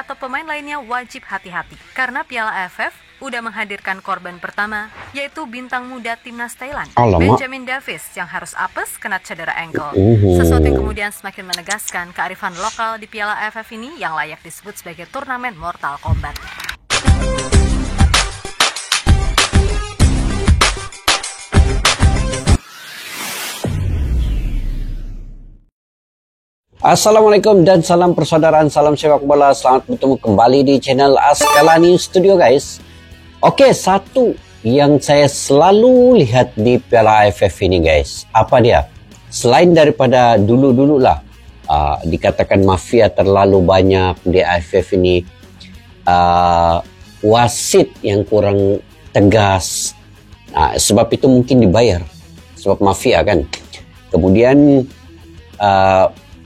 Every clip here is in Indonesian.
atau pemain lainnya wajib hati-hati karena Piala AFF udah menghadirkan korban pertama, yaitu bintang muda timnas Thailand, Benjamin Davis, yang harus apes kena cedera ankle. Sesuatu yang kemudian semakin menegaskan kearifan lokal di Piala AFF ini yang layak disebut sebagai turnamen Mortal Kombat. Assalamualaikum dan salam persaudaraan, salam sepak bola. Selamat bertemu kembali di channel Askalani Studio, guys. Oke, satu yang saya selalu lihat di Piala AFF ini, guys, apa dia? Selain daripada dulu-dulu lah dikatakan mafia terlalu banyak di AFF ini, wasit yang kurang tegas, sebab itu mungkin dibayar, sebab mafia kan. Kemudian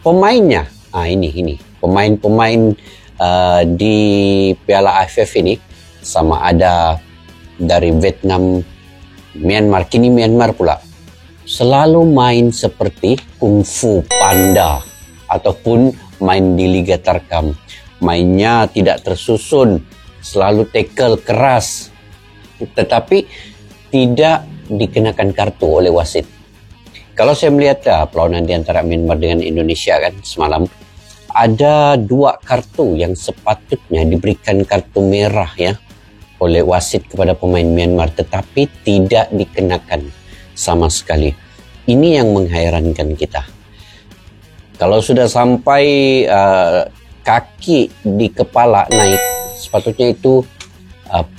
pemainnya, ini pemain-pemain di Piala AFF ini sama ada dari Vietnam, Myanmar, kini Myanmar pula, selalu main seperti Kung Fu Panda ataupun main di Liga Tarkam. Mainnya tidak tersusun, selalu tackle keras, tetapi tidak dikenakan kartu oleh wasit. Kalau saya melihat perlawanan di antara Myanmar dengan Indonesia kan semalam, ada 2 kartu yang sepatutnya diberikan kartu merah ya oleh wasit kepada pemain Myanmar, tetapi tidak dikenakan sama sekali. Ini yang menghairankan kita. Kalau sudah sampai kaki di kepala naik, sepatutnya itu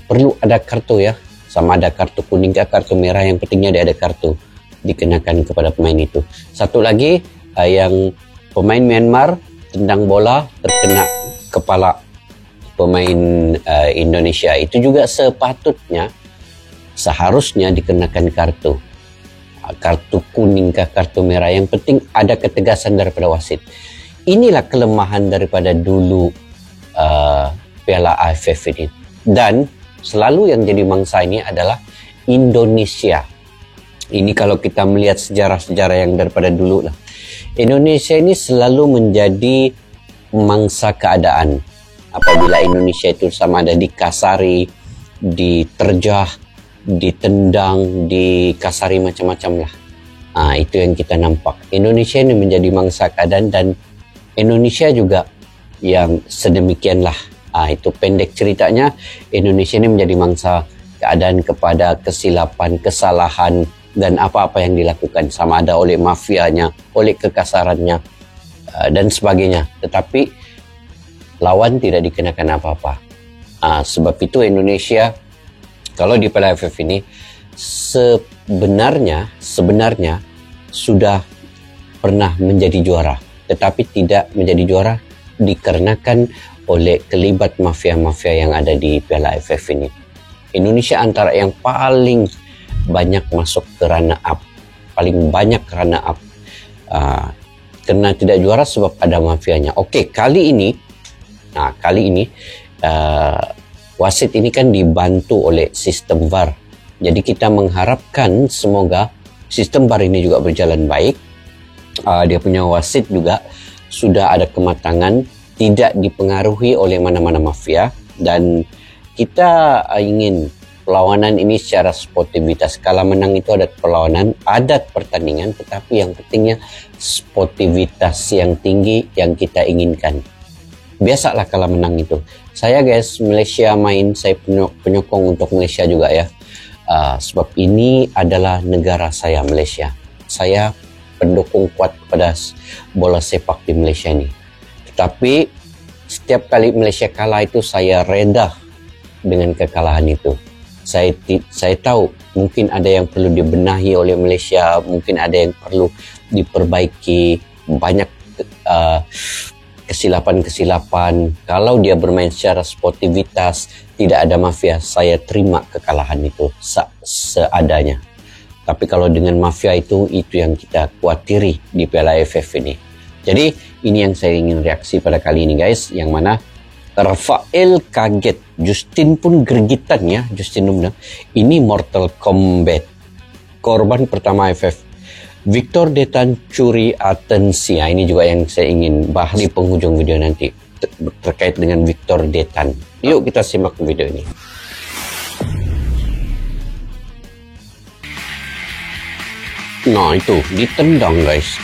perlu ada kartu ya, sama ada kartu kuning ke kartu merah, yang pentingnya dia ada kartu dikenakan kepada pemain itu. Satu lagi, yang pemain Myanmar tendang bola terkena kepala pemain Indonesia, itu juga seharusnya dikenakan kartu kuning ke kartu merah. Yang penting ada ketegasan daripada wasit. Inilah kelemahan daripada dulu Piala AFF ini, dan selalu yang jadi mangsa ini adalah Indonesia. Ini kalau kita melihat sejarah-sejarah yang daripada dulu lah, Indonesia ini selalu menjadi mangsa keadaan. Apabila Indonesia itu sama ada dikasari, diterjah, ditendang, dikasari macam-macam lah. Itu yang kita nampak. Indonesia ini menjadi mangsa keadaan, dan Indonesia juga yang sedemikian lah. Itu pendek ceritanya, Indonesia ini menjadi mangsa keadaan kepada kesilapan, kesalahan, dan apa-apa yang dilakukan, sama ada oleh mafianya, oleh kekasarannya, dan sebagainya. Tetapi lawan tidak dikenakan apa-apa. Sebab itu Indonesia, kalau di Piala AFF ini sebenarnya sudah pernah menjadi juara, tetapi tidak menjadi juara dikarenakan oleh kelibat mafia-mafia yang ada di Piala AFF ini. Indonesia antara yang paling banyak masuk ke runner up, paling banyak runner up, karena tidak juara sebab ada mafianya. Oke, kali ini wasit ini kan dibantu oleh sistem VAR. Jadi kita mengharapkan semoga sistem VAR ini juga berjalan baik. Dia punya wasit juga sudah ada kematangan, tidak dipengaruhi oleh mana-mana mafia, dan kita ingin perlawanan ini secara sportivitas. Kalah menang itu adat perlawanan, adat pertandingan, tetapi yang pentingnya sportivitas yang tinggi yang kita inginkan. Biasalah kalah menang itu. Saya guys, Malaysia main, saya penyokong untuk Malaysia juga ya. Sebab ini adalah negara saya, Malaysia. Saya pendukung kuat kepada bola sepak di Malaysia ini. Tetapi setiap kali Malaysia kalah itu saya reda dengan kekalahan itu. Saya tahu mungkin ada yang perlu dibenahi oleh Malaysia, mungkin ada yang perlu diperbaiki, banyak kesilapan-kesilapan. Kalau dia bermain secara sportivitas, tidak ada mafia, saya terima kekalahan itu seadanya. Tapi kalau dengan mafia itu yang kita khawatiri di Piala AFF ini. Jadi ini yang saya ingin reaksi pada kali ini guys, yang mana Rafael kaget, Justin pun gergitan ya, Justin Lumna. Ini Mortal Kombat. Korban pertama AFF, Victor Detan curi atensi. Ini juga yang saya ingin bahas di penghujung video nanti. terkait dengan Victor Detan. Yuk kita simak video ini. Nah itu ditendang guys.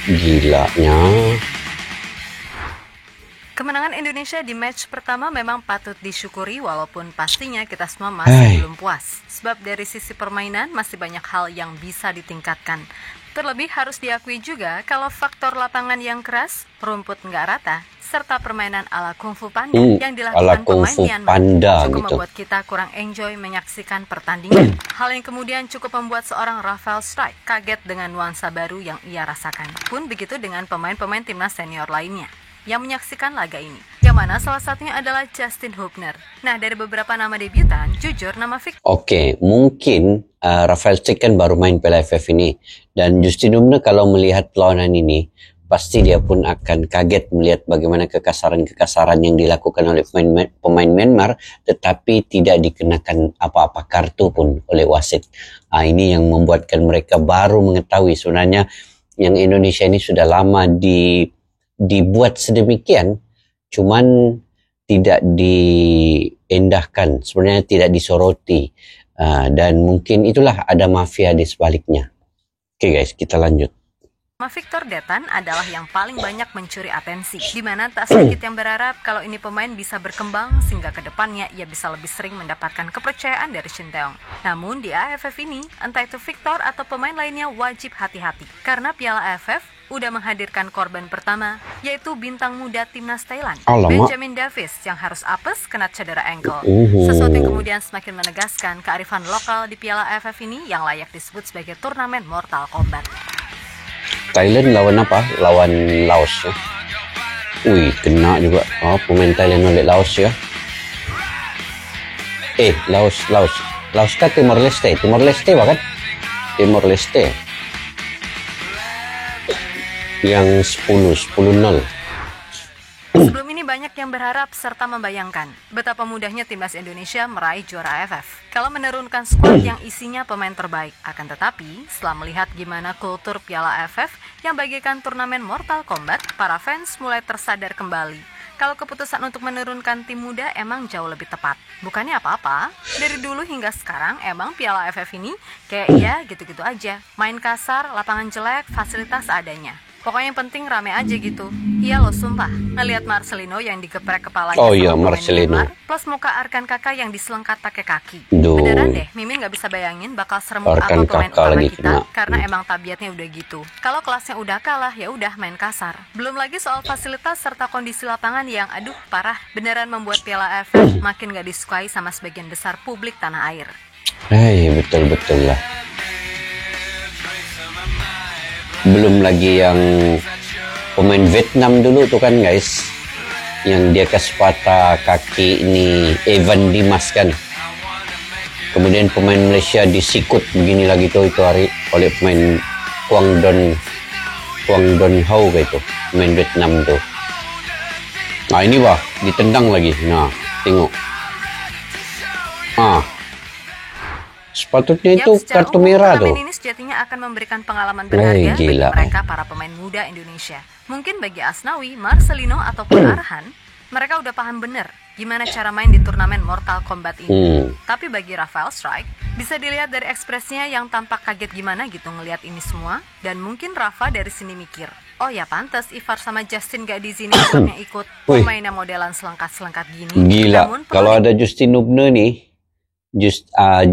Gilanya. Kemenangan Indonesia di match pertama memang patut disyukuri, walaupun pastinya kita semua masih belum puas. Sebab dari sisi permainan masih banyak hal yang bisa ditingkatkan. Terlebih harus diakui juga kalau faktor lapangan yang keras, rumput nggak rata, serta permainan ala Kung Fu Panda yang dilakukan pemain Myanmar cukup membuat kita kurang enjoy menyaksikan pertandingan. Hal yang kemudian cukup membuat seorang Rafael Strike kaget dengan nuansa baru yang ia rasakan. Pun begitu dengan pemain-pemain timnas senior lainnya yang menyaksikan laga ini, yang mana salah satunya adalah Justin Hubner. Nah, dari beberapa nama debutan, jujur nama Victor. Oke, mungkin Rafael Strike kan baru main Piala AFF ini, dan Justin Hubner kalau melihat lawanan ini, pasti dia pun akan kaget melihat bagaimana kekasaran-kekasaran yang dilakukan oleh pemain Myanmar, tetapi tidak dikenakan apa-apa kartu pun oleh wasit. Ini yang membuatkan mereka baru mengetahui sebenarnya yang Indonesia ini sudah lama dibuat sedemikian, cuman tidak diendahkan, sebenarnya tidak disoroti, dan mungkin itulah ada mafia di sebaliknya. Oke guys, kita lanjut. Victor Detan adalah yang paling banyak mencuri atensi, di mana tak sedikit yang berharap kalau ini pemain bisa berkembang sehingga ke depannya ia bisa lebih sering mendapatkan kepercayaan dari Shin Tae-yong. Namun di AFF ini, entah itu Victor atau pemain lainnya wajib hati-hati, karena Piala AFF udah menghadirkan korban pertama, yaitu bintang muda timnas Thailand, Benjamin Davis, yang harus apes kena cedera ankle. Sesuatu yang kemudian semakin menegaskan kearifan lokal di Piala AFF ini yang layak disebut sebagai turnamen Mortal Kombat. Thailand lawan apa? Lawan Laos ya. Kena juga. Pemain Thailand oleh Laos ya. Laos kah Timor Leste? Timor Leste bahkan? Timor Leste. Yang 10-0. Sebelum ini banyak yang berharap serta membayangkan betapa mudahnya timnas Indonesia meraih juara AFF kalau menurunkan skuad yang isinya pemain terbaik. Akan tetapi, setelah melihat gimana kultur Piala AFF yang bagaikan turnamen Mortal Kombat, para fans mulai tersadar kembali kalau keputusan untuk menurunkan tim muda emang jauh lebih tepat. Bukannya apa-apa, dari dulu hingga sekarang emang Piala AFF ini kayak ya gitu-gitu aja. Main kasar, lapangan jelek, fasilitas adanya. Pokoknya yang penting rame aja gitu. Iya loh sumpah, ngelihat Marcelino yang digeprek kepalanya Marcelino Myanmar, plus muka Arkan Kakak yang diselengkat pakai kaki. Beneran deh, Mimin gak bisa bayangin bakal serem apa pemain utama kita, karena emang tabiatnya udah gitu. Kalau kelasnya udah kalah, ya udah main kasar. Belum lagi soal fasilitas serta kondisi lapangan yang aduh parah, beneran membuat Piala AFF makin gak disukai sama sebagian besar publik tanah air. Betul-betul lah. Belum lagi yang pemain Vietnam dulu tuh kan guys, yang dia kasih patah kaki ini Evan Dimas kan. Kemudian pemain Malaysia disikut begini lagi tuh itu hari oleh pemain Quang Don Hau gitu, pemain Vietnam tuh. Nah ini ditendang lagi. Nah tengok. Sepatutnya itu kartu merah tuh. Ini sejatinya akan memberikan pengalaman berharga bagi mereka para pemain muda Indonesia. Mungkin bagi Asnawi, Marcelino, ataupun Arhan, mereka udah paham bener gimana cara main di turnamen Mortal Kombat ini. Tapi bagi Rafael Strike, bisa dilihat dari ekspresinya yang tampak kaget gimana gitu ngelihat ini semua. Dan mungkin Rafa dari sini mikir, oh ya pantas Ivar sama Justin gak di sini klubnya ikut. Pemainnya modelan selengkat-selengkat gini. Gila, kalau ada Justin Hubner nih,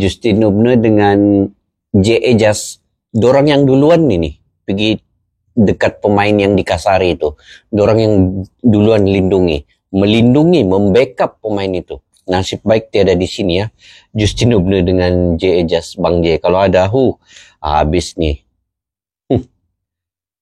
Justin Hubner dengan J.E. Jas, dorang yang duluan ini pergi dekat pemain yang dikasari itu, dorang yang duluan melindungi, membackup pemain itu. Nasib baik tiada di sini ya, Justin Hubner dengan J.E. Jas, Bang J. Kalau ada habis nih.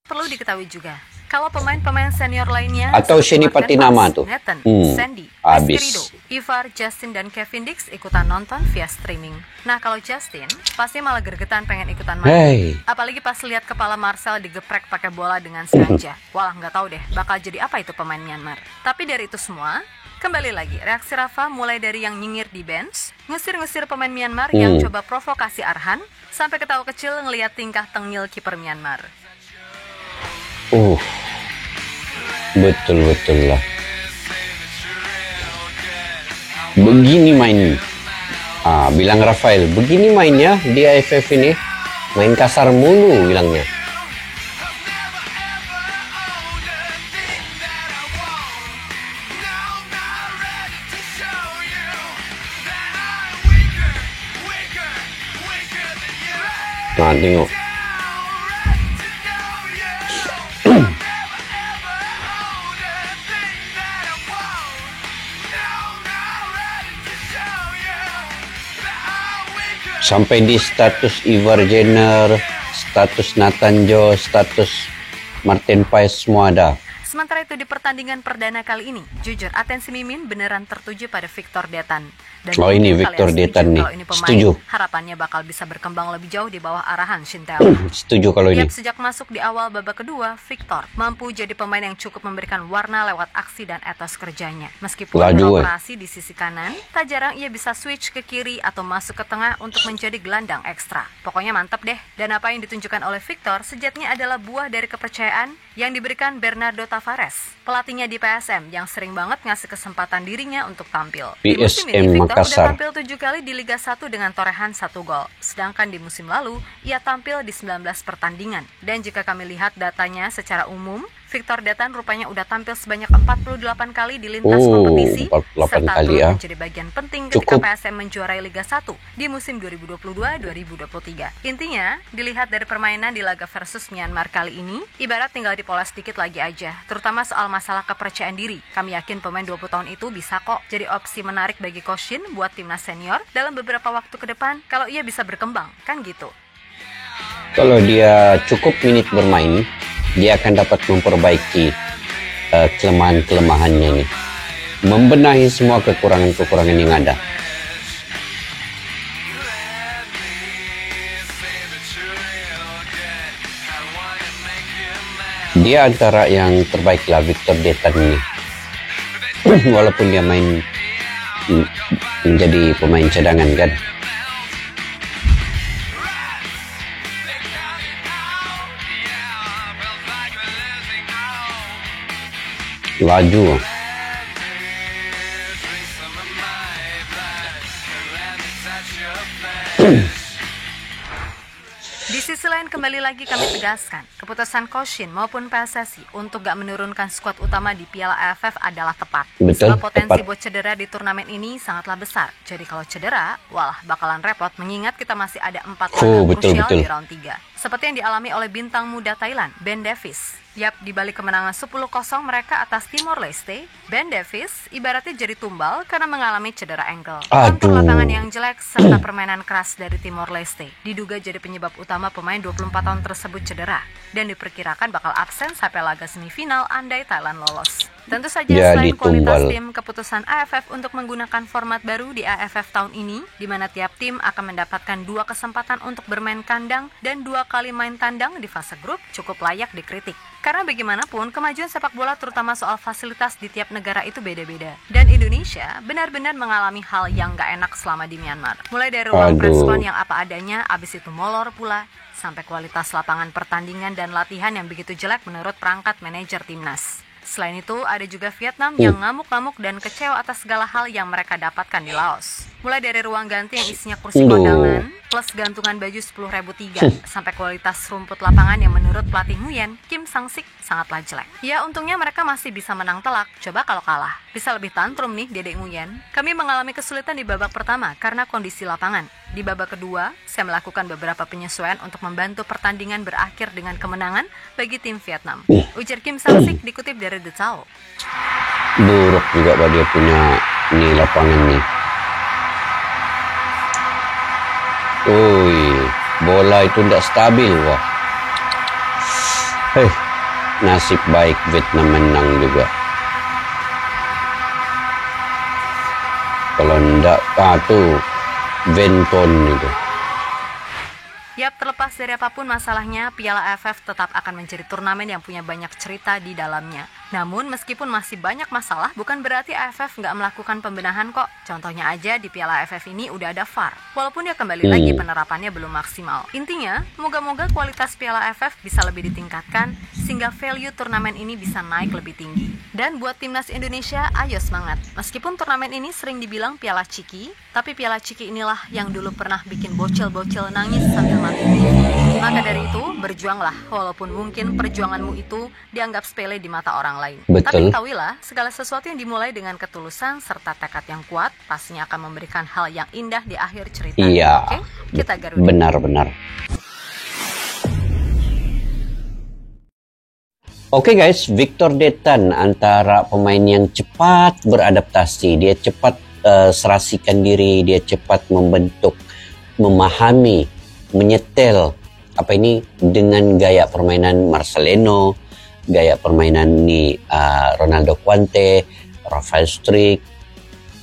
Perlu diketahui juga, kalau pemain-pemain senior lainnya atau Sheni Patinama tuh, Nathan, Sandy, Rizky, Ivar, Justin, dan Kevin Dix ikutan nonton via streaming. Nah kalau Justin, pasti malah gergetan pengen ikutan main. Apalagi pas lihat kepala Marcel digeprek pakai bola dengan sengaja. Walah nggak tahu deh, bakal jadi apa itu pemain Myanmar. Tapi dari itu semua, kembali lagi, reaksi Rafa mulai dari yang nyingir di bench, ngusir-ngusir pemain Myanmar yang coba provokasi Arhan, sampai ketawa kecil ngelihat tingkah tengil kiper Myanmar. Betul lah. Begini main. Bilang Rafael, begini mainnya di AFF ini. Main kasar mulu bilangnya. Nah, tengok. Sampai di status Ivar Jenner, status Nathan Joe, status Martin Paes semua ada. Sementara itu di pertandingan perdana kali ini, jujur atensi Mimin beneran tertuju pada Victor Detan. Dan ini Victor Detan nih, setuju. Harapannya bakal bisa berkembang lebih jauh di bawah arahan Shin Tae-won. Setuju kalau ini. Sejak masuk di awal babak kedua, Victor mampu jadi pemain yang cukup memberikan warna lewat aksi dan etos kerjanya. Meskipun beroperasi di sisi kanan, tak jarang ia bisa switch ke kiri atau masuk ke tengah untuk menjadi gelandang ekstra. Pokoknya mantap deh. Dan apa yang ditunjukkan oleh Victor sejatinya adalah buah dari kepercayaan yang diberikan Bernardo Tavares, pelatihnya di PSM yang sering banget ngasih kesempatan dirinya untuk tampil. Di musim ini, Victor udah tampil 7 kali di Liga 1 dengan torehan 1 gol. Sedangkan di musim lalu, ia tampil di 19 pertandingan. Dan jika kami lihat datanya secara umum, Victor Detan rupanya udah tampil sebanyak 48 kali di lintas kompetisi, serta turut menjadi bagian penting ketika PSM menjuarai Liga 1 di musim 2022-2023. Intinya, dilihat dari permainan di laga versus Myanmar kali ini, ibarat tinggal dipoles sedikit lagi aja, terutama soal masalah kepercayaan diri. Kami yakin pemain 20 tahun itu bisa kok jadi opsi menarik bagi Coach Shin buat timnas senior dalam beberapa waktu ke depan kalau ia bisa berkembang, kan gitu. Kalau dia cukup menit bermain, dia akan dapat memperbaiki kelemahan-kelemahannya nih, membenahi semua kekurangan-kekurangan yang ada. Dia antara yang terbaik lah, Victor Detan ini. Walaupun dia main menjadi pemain cadangan kan. Laju. Di sisi lain kembali lagi kami tegaskan, keputusan Coach Shin maupun PSSI untuk gak menurunkan skuad utama di Piala AFF adalah tepat. Betul, sebab potensi buat cedera di turnamen ini sangatlah besar. Jadi kalau cedera, walah bakalan repot mengingat kita masih ada 4 laga krusial di round 3. Seperti yang dialami oleh bintang muda Thailand, Ben Davis. Yap, di balik kemenangan 10-0 mereka atas Timor Leste, Ben Davis ibaratnya jadi tumbal karena mengalami cedera ankle. Kontur lapangan yang jelek serta permainan keras dari Timor Leste diduga jadi penyebab utama pemain 24 tahun tersebut cedera dan diperkirakan bakal absen sampai laga semifinal andai Thailand lolos. Tentu saja selain kualitas tim, keputusan AFF untuk menggunakan format baru di AFF tahun ini, di mana tiap tim akan mendapatkan 2 kesempatan untuk bermain kandang dan 2 kali main tandang di fase grup cukup layak dikritik. Karena bagaimanapun, kemajuan sepak bola terutama soal fasilitas di tiap negara itu beda-beda. Dan Indonesia benar-benar mengalami hal yang gak enak selama di Myanmar. Mulai dari ruang preskon yang apa adanya, abis itu molor pula, sampai kualitas lapangan pertandingan dan latihan yang begitu jelek menurut perangkat manajer timnas. Selain itu, ada juga Vietnam yang ngamuk-ngamuk dan kecewa atas segala hal yang mereka dapatkan di Laos. Mulai dari ruang ganti yang isinya kursi kondangan, plus gantungan baju 10.003, sampai kualitas rumput lapangan yang menurut pelatih Nguyen, Kim Sang-sik, sangatlah jelek. Ya, untungnya mereka masih bisa menang telak, coba kalau kalah. Bisa lebih tantrum nih Dedek Nguyen. Kami mengalami kesulitan di babak pertama karena kondisi lapangan. Di babak kedua, saya melakukan beberapa penyesuaian untuk membantu pertandingan berakhir dengan kemenangan bagi tim Vietnam. Ujar Kim Sang-sik dikutip dari The Tao. Buruk juga bahwa dia punya nih lapangan nih. Bola itu tidak stabil wah. Nasib baik Vietnam menang juga. Kalau enggak, tuh Venton itu. Yap, terlepas dari apapun masalahnya, Piala AFF tetap akan menjadi turnamen yang punya banyak cerita di dalamnya. Namun, meskipun masih banyak masalah, bukan berarti AFF nggak melakukan pembenahan kok. Contohnya aja di Piala AFF ini udah ada VAR. Walaupun ya kembali lagi penerapannya belum maksimal. Intinya, moga-moga kualitas Piala AFF bisa lebih ditingkatkan, sehingga value turnamen ini bisa naik lebih tinggi. Dan buat timnas Indonesia, ayo semangat. Meskipun turnamen ini sering dibilang Piala Ciki, tapi Piala Ciki inilah yang dulu pernah bikin bocil-bocil nangis sambil mati TV. Maka dari itu, berjuanglah, walaupun mungkin perjuanganmu itu dianggap sepele di mata orang lain. Betul. Tapi ketahuilah, segala sesuatu yang dimulai dengan ketulusan serta tekad yang kuat, pastinya akan memberikan hal yang indah di akhir cerita. Iya, Oke? Kita Garuda. Benar-benar. Oke guys, Victor Detan antara pemain yang cepat beradaptasi, dia cepat serasikan diri, dia cepat membentuk, memahami, menyetel dengan gaya permainan Marcelino, gaya permainan Ronaldo Quante, Rafael Struijk,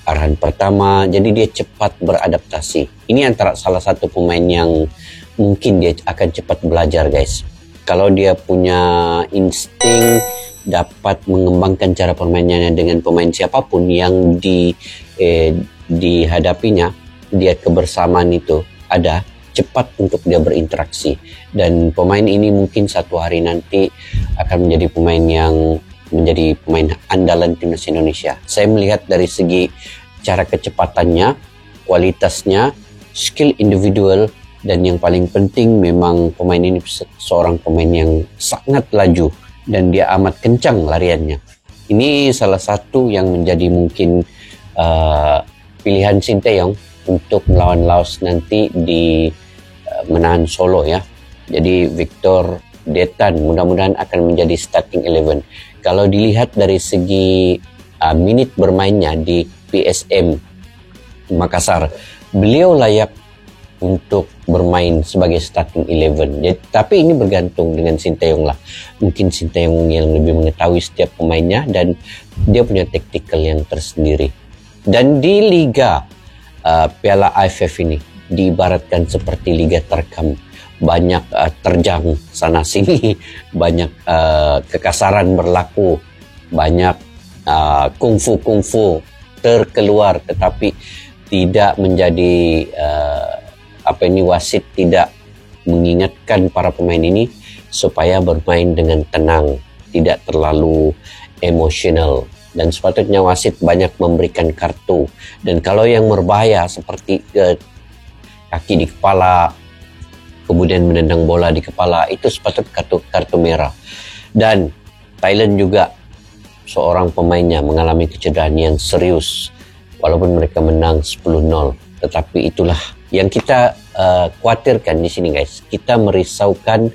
arahan pertama. Jadi dia cepat beradaptasi. Ini antara salah satu pemain yang mungkin dia akan cepat belajar guys. Kalau dia punya insting, dapat mengembangkan cara permainannya dengan pemain siapapun yang dihadapinya, dia kebersamaan itu ada, cepat untuk dia berinteraksi. Dan pemain ini mungkin satu hari nanti akan menjadi pemain andalan timnas Indonesia. Saya melihat dari segi cara kecepatannya, kualitasnya, skill individual, dan yang paling penting memang pemain ini seorang pemain yang sangat laju dan dia amat kencang lariannya. Ini salah satu yang menjadi mungkin pilihan Sinteyong untuk melawan Laos nanti di menahan Solo ya. Jadi Victor Detan mudah-mudahan akan menjadi starting 11. Kalau dilihat dari segi minit bermainnya di PSM Makassar, beliau layak untuk bermain sebagai starting 11. Jadi, tapi ini bergantung dengan Sinteyong lah. Mungkin Sinteyong yang lebih mengetahui setiap pemainnya dan dia punya taktikal yang tersendiri. Dan di Liga Piala AFF ini diibaratkan seperti liga terkam. Banyak terjang sana sini, banyak kekasaran berlaku, banyak kungfu terkeluar, tetapi tidak menjadi wasit tidak mengingatkan para pemain ini supaya bermain dengan tenang, tidak terlalu emosional, dan sepatutnya wasit banyak memberikan kartu. Dan kalau yang berbahaya seperti kaki di kepala, kemudian menendang bola di kepala, itu sepatutnya kartu merah. Dan Thailand juga seorang pemainnya mengalami kecederaan yang serius walaupun mereka menang 10-0, tetapi itulah yang kita khawatirkan di sini guys. Kita merisaukan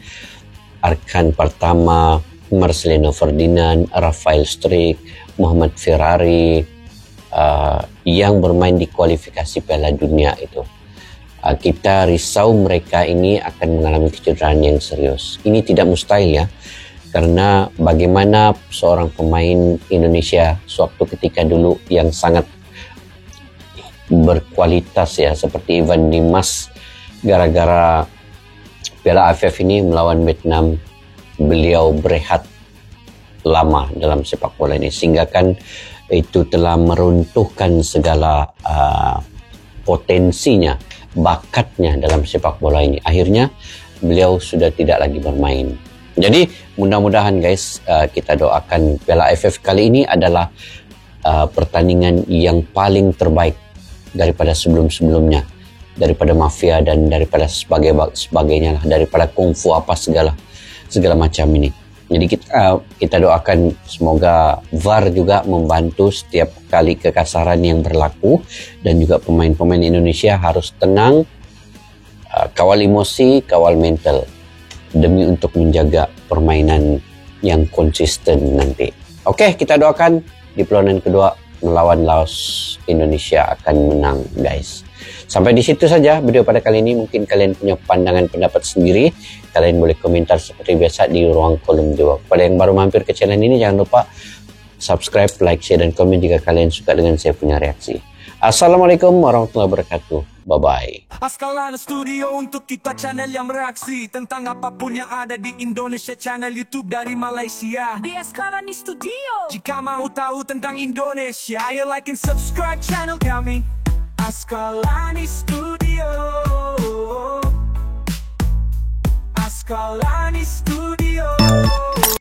arkan pertama Marcelino Ferdinand, Rafael Struijk, Muhammad Ferrari yang bermain di kualifikasi Piala Dunia itu. Kita risau mereka ini akan mengalami kecederaan yang serius. Ini tidak mustahil ya, karena bagaimana seorang pemain Indonesia suatu ketika dulu yang sangat berkualitas ya, seperti Ivan Dimas, gara-gara Piala AFF ini melawan Vietnam, beliau berehat lama dalam sepak bola ini, sehingga kan itu telah meruntuhkan segala potensinya, bakatnya dalam sepak bola ini. Akhirnya beliau sudah tidak lagi bermain. Jadi mudah-mudahan guys, kita doakan Piala AFF kali ini adalah pertandingan yang paling terbaik daripada sebelum-sebelumnya, daripada mafia dan daripada sebagainya lah, daripada kungfu apa segala macam ini. Jadi kita doakan semoga VAR juga membantu setiap kali kekasaran yang berlaku, dan juga pemain-pemain Indonesia harus tenang, kawal emosi, kawal mental, demi untuk menjaga permainan yang konsisten nanti. Oke, kita doakan di perlawanan kedua melawan Laos, Indonesia akan menang guys. Sampai di situ saja video pada kali ini. Mungkin kalian punya pandangan pendapat sendiri, kalian boleh komentar seperti biasa di ruang kolom jawab. Pada yang baru mampir ke channel ini, jangan lupa subscribe, like, share, dan komen jika kalian suka dengan saya punya reaksi. Assalamualaikum warahmatullahi wabarakatuh. Bye-bye. Askalana Studio untuk kita channel yang bereaksi tentang apapun yang ada di Indonesia, channel YouTube dari Malaysia di Askalani Studio. Jika mau tahu tentang Indonesia, ayo like and subscribe channel kami Askalani Studio. Askalani Studio.